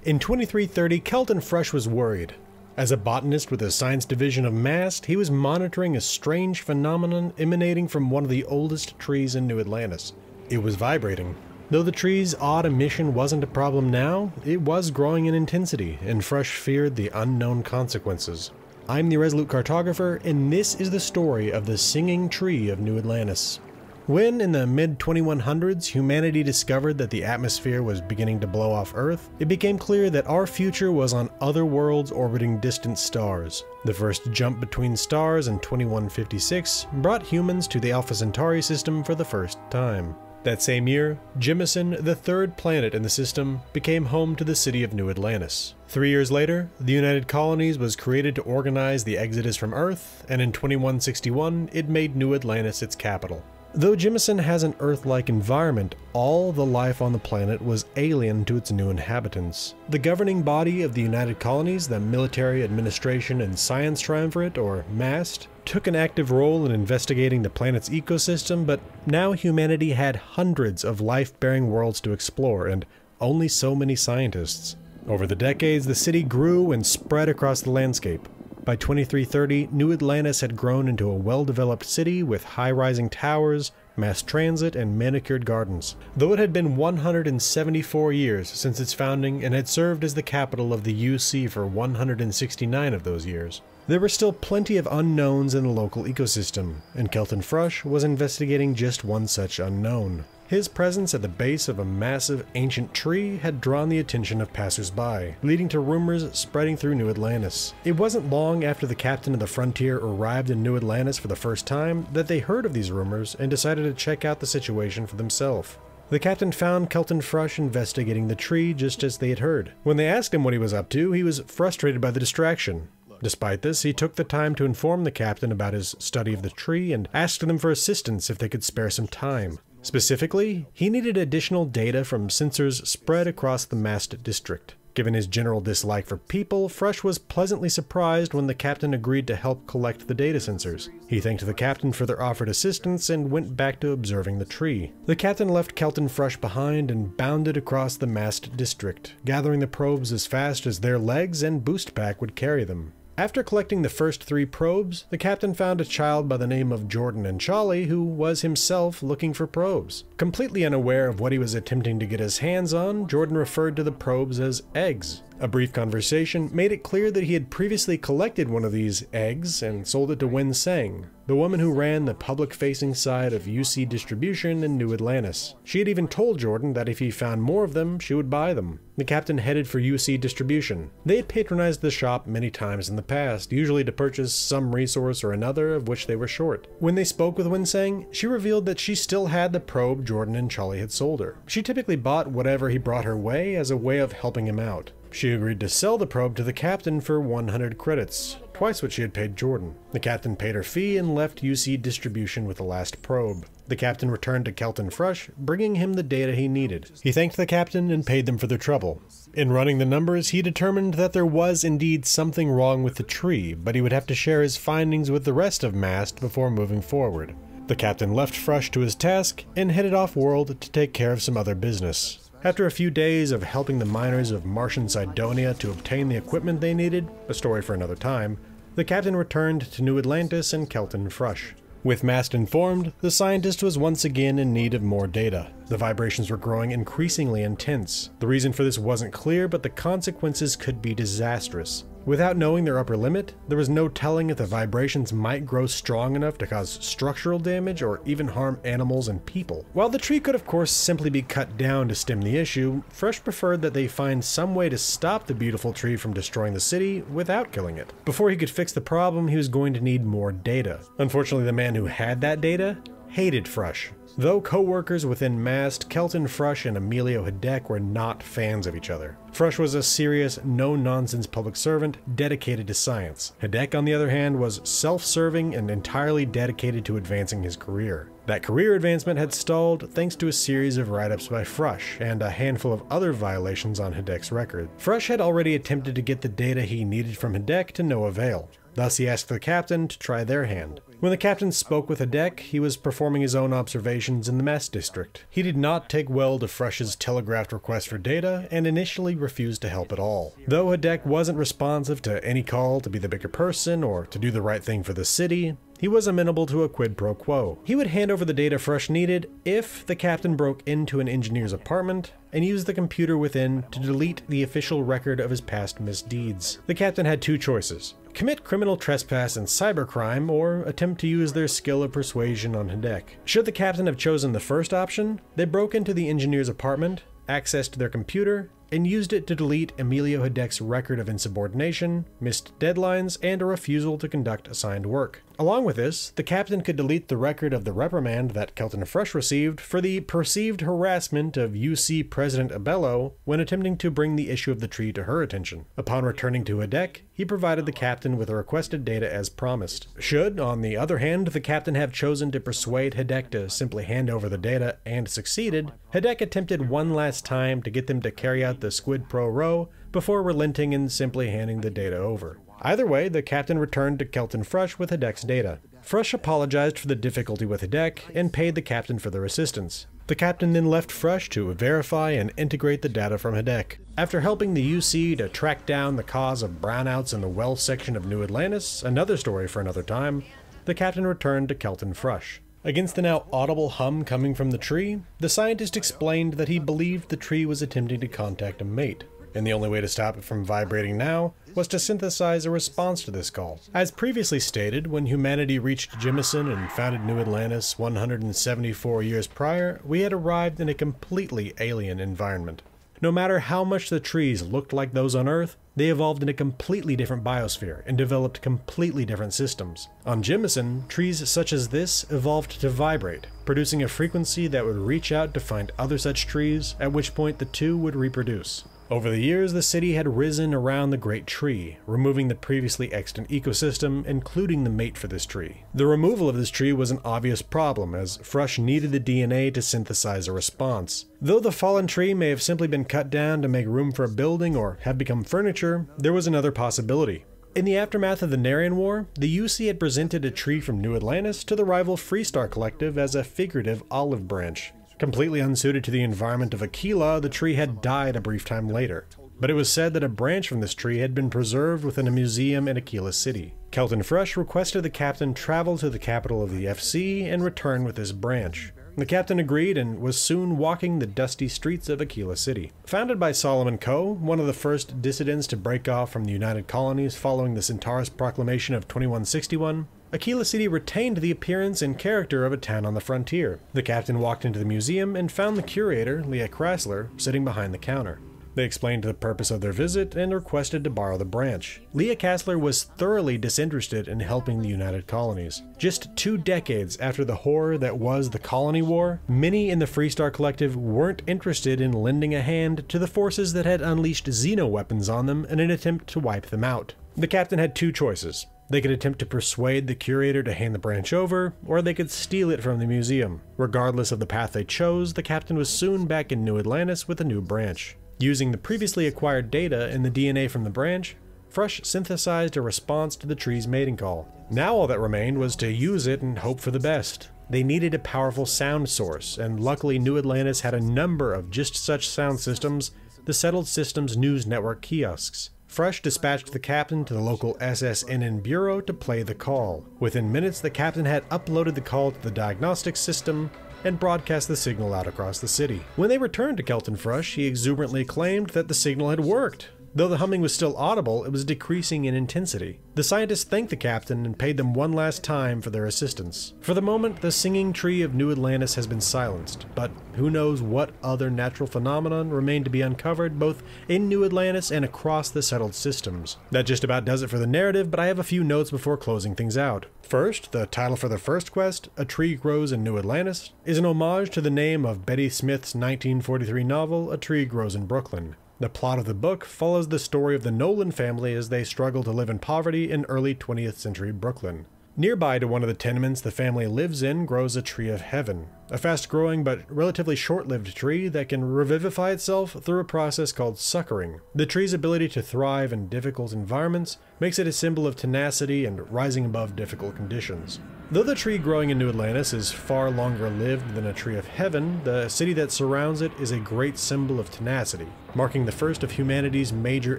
In 2330, Kelton Frush was worried. As a botanist with the science division of MAST, he was monitoring a strange phenomenon emanating from one of the oldest trees in New Atlantis. It was vibrating. Though the tree's odd emission wasn't a problem now, it was growing in intensity, and Frush feared the unknown consequences. I'm the Irresolute Cartographer, and this is the story of the singing tree of New Atlantis. When, in the mid-2100s, humanity discovered that the atmosphere was beginning to blow off Earth, it became clear that our future was on other worlds orbiting distant stars. The first jump between stars in 2156 brought humans to the Alpha Centauri system for the first time. That same year, Jemison, the third planet in the system, became home to the city of New Atlantis. 3 years later, the United Colonies was created to organize the exodus from Earth, and in 2161, it made New Atlantis its capital. Though Jemison has an Earth-like environment, all the life on the planet was alien to its new inhabitants. The governing body of the United Colonies, the Military Administration and Science Triumvirate, or MAST, took an active role in investigating the planet's ecosystem, but now humanity had hundreds of life-bearing worlds to explore, and only so many scientists. Over the decades, the city grew and spread across the landscape. By 2330, New Atlantis had grown into a well-developed city with high-rising towers, mass transit, and manicured gardens. Though it had been 174 years since its founding and had served as the capital of the UC for 169 of those years, there were still plenty of unknowns in the local ecosystem, and Kelton Frush was investigating just one such unknown. His presence at the base of a massive ancient tree had drawn the attention of passers-by, leading to rumors spreading through New Atlantis. It wasn't long after the captain of the Frontier arrived in New Atlantis for the first time that they heard of these rumors and decided to check out the situation for themselves. The captain found Kelton Frush investigating the tree just as they had heard. When they asked him what he was up to, he was frustrated by the distraction. Despite this, he took the time to inform the captain about his study of the tree and asked them for assistance if they could spare some time. Specifically, he needed additional data from sensors spread across the MAST district. Given his general dislike for people, Frush was pleasantly surprised when the captain agreed to help collect the data sensors. He thanked the captain for their offered assistance and went back to observing the tree. The captain left Kelton Frush behind and bounded across the MAST district, gathering the probes as fast as their legs and boost pack would carry them. After collecting the first 3 probes, the captain found a child by the name of Jordan and Charlie who was himself looking for probes. Completely unaware of what he was attempting to get his hands on, Jordan referred to the probes as eggs. A brief conversation made it clear that he had previously collected one of these eggs and sold it to Wen Sang, the woman who ran the public-facing side of UC Distribution in New Atlantis. She had even told Jordan that if he found more of them, she would buy them. The captain headed for UC Distribution. They had patronized the shop many times in the past, usually to purchase some resource or another of which they were short. When they spoke with Wen Sang, she revealed that she still had the probe Jordan and Charlie had sold her. She typically bought whatever he brought her way as a way of helping him out. She agreed to sell the probe to the captain for 100 credits, twice what she had paid Jordan. The captain paid her fee and left UC Distribution with the last probe. The captain returned to Kelton Frush, bringing him the data he needed. He thanked the captain and paid them for their trouble. In running the numbers, he determined that there was indeed something wrong with the tree, but he would have to share his findings with the rest of MAST before moving forward. The captain left Frush to his task and headed off-world to take care of some other business. After a few days of helping the miners of Martian Cydonia to obtain the equipment they needed, a story for another time, the captain returned to New Atlantis and Kelton Frush. With MAST informed, the scientist was once again in need of more data. The vibrations were growing increasingly intense. The reason for this wasn't clear, but the consequences could be disastrous. Without knowing their upper limit, there was no telling if the vibrations might grow strong enough to cause structural damage or even harm animals and people. While the tree could of course simply be cut down to stem the issue, Frush preferred that they find some way to stop the beautiful tree from destroying the city without killing it. Before he could fix the problem, he was going to need more data. Unfortunately, the man who had that data hated Frush. Though co-workers within MAST, Kelton Frush and Emilio Hidek were not fans of each other. Frush was a serious, no-nonsense public servant dedicated to science. Hidek, on the other hand, was self-serving and entirely dedicated to advancing his career. That career advancement had stalled thanks to a series of write-ups by Frush and a handful of other violations on Hidek's record. Frush had already attempted to get the data he needed from Hidek to no avail. Thus he asked the captain to try their hand. When the captain spoke with Hidek, he was performing his own observations in the MAST district. He did not take well to Frush's telegraphed request for data, and initially refused to help at all. Though Hidek wasn't responsive to any call to be the bigger person or to do the right thing for the city, he was amenable to a quid pro quo. He would hand over the data Frush needed if the captain broke into an engineer's apartment and used the computer within to delete the official record of his past misdeeds. The captain had two choices: commit criminal trespass and cybercrime, or attempt to use their skill of persuasion on Hidek. Should the captain have chosen the first option, they broke into the engineer's apartment, accessed their computer, and used it to delete Emilio Hidek's record of insubordination, missed deadlines, and a refusal to conduct assigned work. Along with this, the captain could delete the record of the reprimand that Kelton Frush received for the perceived harassment of UC President Abello when attempting to bring the issue of the tree to her attention. Upon returning to Hidek, he provided the captain with the requested data as promised. Should, on the other hand, the captain have chosen to persuade Hidek to simply hand over the data and succeeded, Hidek attempted one last time to get them to carry out the squid pro row before relenting and simply handing the data over. Either way, the captain returned to Kelton Frush with Hidek's data. Frush apologized for the difficulty with Hidek and paid the captain for their assistance. The captain then left Frush to verify and integrate the data from Hidek. After helping the UC to track down the cause of brownouts in the well section of New Atlantis, another story for another time, the captain returned to Kelton Frush. Against the now audible hum coming from the tree, the scientist explained that he believed the tree was attempting to contact a mate, and the only way to stop it from vibrating now was to synthesize a response to this call. As previously stated, when humanity reached Jemison and founded New Atlantis 174 years prior, we had arrived in a completely alien environment. No matter how much the trees looked like those on Earth, they evolved in a completely different biosphere and developed completely different systems. On Jemison, trees such as this evolved to vibrate, producing a frequency that would reach out to find other such trees, at which point the two would reproduce. Over the years, the city had risen around the Great Tree, removing the previously extant ecosystem, including the mate for this tree. The removal of this tree was an obvious problem, as Frush needed the DNA to synthesize a response. Though the fallen tree may have simply been cut down to make room for a building or have become furniture, there was another possibility. In the aftermath of the Narian War, the UC had presented a tree from New Atlantis to the rival Freestar Collective as a figurative olive branch. Completely unsuited to the environment of Aquila, the tree had died a brief time later. But it was said that a branch from this tree had been preserved within a museum in Aquila City. Kelton Frush requested the captain travel to the capital of the FC and return with this branch. The captain agreed and was soon walking the dusty streets of Aquila City. Founded by Solomon Coe, one of the first dissidents to break off from the United Colonies following the Centaurus Proclamation of 2161, Aquila City retained the appearance and character of a town on the frontier. The captain walked into the museum and found the curator, Leah Chrysler, sitting behind the counter. They explained the purpose of their visit and requested to borrow the branch. Leah Chrysler was thoroughly disinterested in helping the United Colonies. Just 2 decades after the horror that was the Colony War, many in the Freestar Collective weren't interested in lending a hand to the forces that had unleashed xeno-weapons on them in an attempt to wipe them out. The captain had 2 choices. They could attempt to persuade the curator to hand the branch over, or they could steal it from the museum. Regardless of the path they chose, the captain was soon back in New Atlantis with a new branch. Using the previously acquired data and the DNA from the branch, Frush synthesized a response to the tree's mating call. Now all that remained was to use it and hope for the best. They needed a powerful sound source, and luckily New Atlantis had a number of just such sound systems, the Settled Systems News Network kiosks. Frush dispatched the captain to the local SSNN bureau to play the call. Within minutes, the captain had uploaded the call to the diagnostics system and broadcast the signal out across the city. When they returned to Kelton Frush, he exuberantly claimed that the signal had worked. Though the humming was still audible, it was decreasing in intensity. The scientists thanked the captain and paid them one last time for their assistance. For the moment, the singing tree of New Atlantis has been silenced, but who knows what other natural phenomenon remain to be uncovered both in New Atlantis and across the settled systems. That just about does it for the narrative, but I have a few notes before closing things out. First, the title for the first quest, A Tree Grows in New Atlantis, is an homage to the name of Betty Smith's 1943 novel, A Tree Grows in Brooklyn. The plot of the book follows the story of the Nolan family as they struggle to live in poverty in early 20th century Brooklyn. Nearby to one of the tenements the family lives in grows a tree of heaven. a fast-growing but relatively short-lived tree that can revivify itself through a process called suckering. The tree's ability to thrive in difficult environments makes it a symbol of tenacity and rising above difficult conditions. Though the tree growing in New Atlantis is far longer lived than a tree of heaven, the city that surrounds it is a great symbol of tenacity, marking the first of humanity's major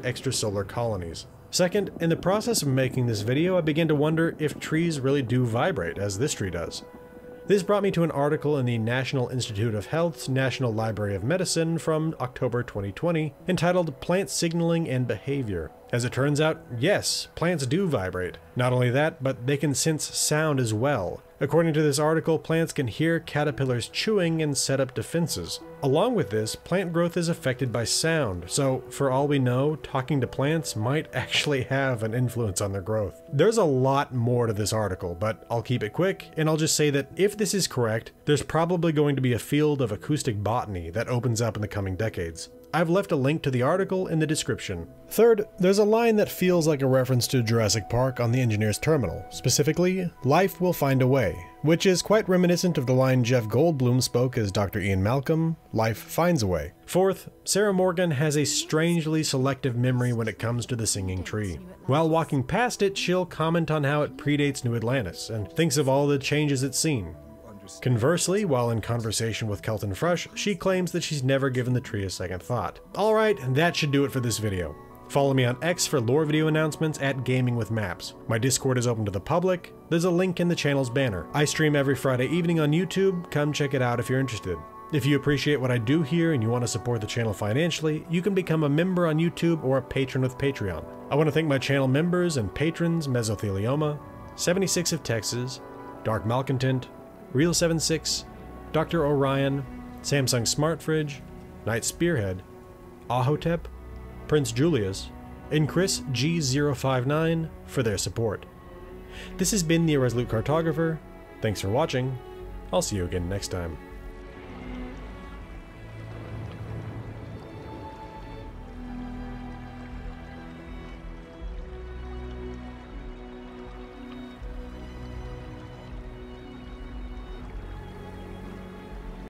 extrasolar colonies. Second, in the process of making this video, I began to wonder if trees really do vibrate, as this tree does. This brought me to an article in the National Institute of Health's National Library of Medicine from October 2020, entitled Plant Signaling and Behavior. As it turns out, yes, plants do vibrate. Not only that, but they can sense sound as well. According to this article, plants can hear caterpillars chewing and set up defenses. Along with this, plant growth is affected by sound, so for all we know, talking to plants might actually have an influence on their growth. There's a lot more to this article, but I'll keep it quick, and I'll just say that if this is correct, there's probably going to be a field of acoustic botany that opens up in the coming decades. I've left a link to the article in the description. Third, there's a line that feels like a reference to Jurassic Park on the engineer's terminal, specifically, "Life will find a way," which is quite reminiscent of the line Jeff Goldblum spoke as Dr. Ian Malcolm, "Life finds a way." Fourth, Sarah Morgan has a strangely selective memory when it comes to the singing tree. While walking past it, she'll comment on how it predates New Atlantis, and thinks of all the changes it's seen. Conversely, while in conversation with Kelton Fresh, she claims that she's never given the tree a second thought. Alright, that should do it for this video. Follow me on X for lore video announcements at Gaming with Maps. My Discord is open to the public. There's a link in the channel's banner. I stream every Friday evening on YouTube. Come check it out if you're interested. If you appreciate what I do here and you want to support the channel financially, you can become a member on YouTube or a patron with Patreon. I want to thank my channel members and patrons: Mesothelioma, 76 of Texas, Dark Malcontent, Real76, Dr. Orion, Samsung Smart Fridge, Night Spearhead, Ahotep, Prince Julius, and Chris G059 for their support. This has been the Irresolute Cartographer. Thanks for watching. I'll see you again next time.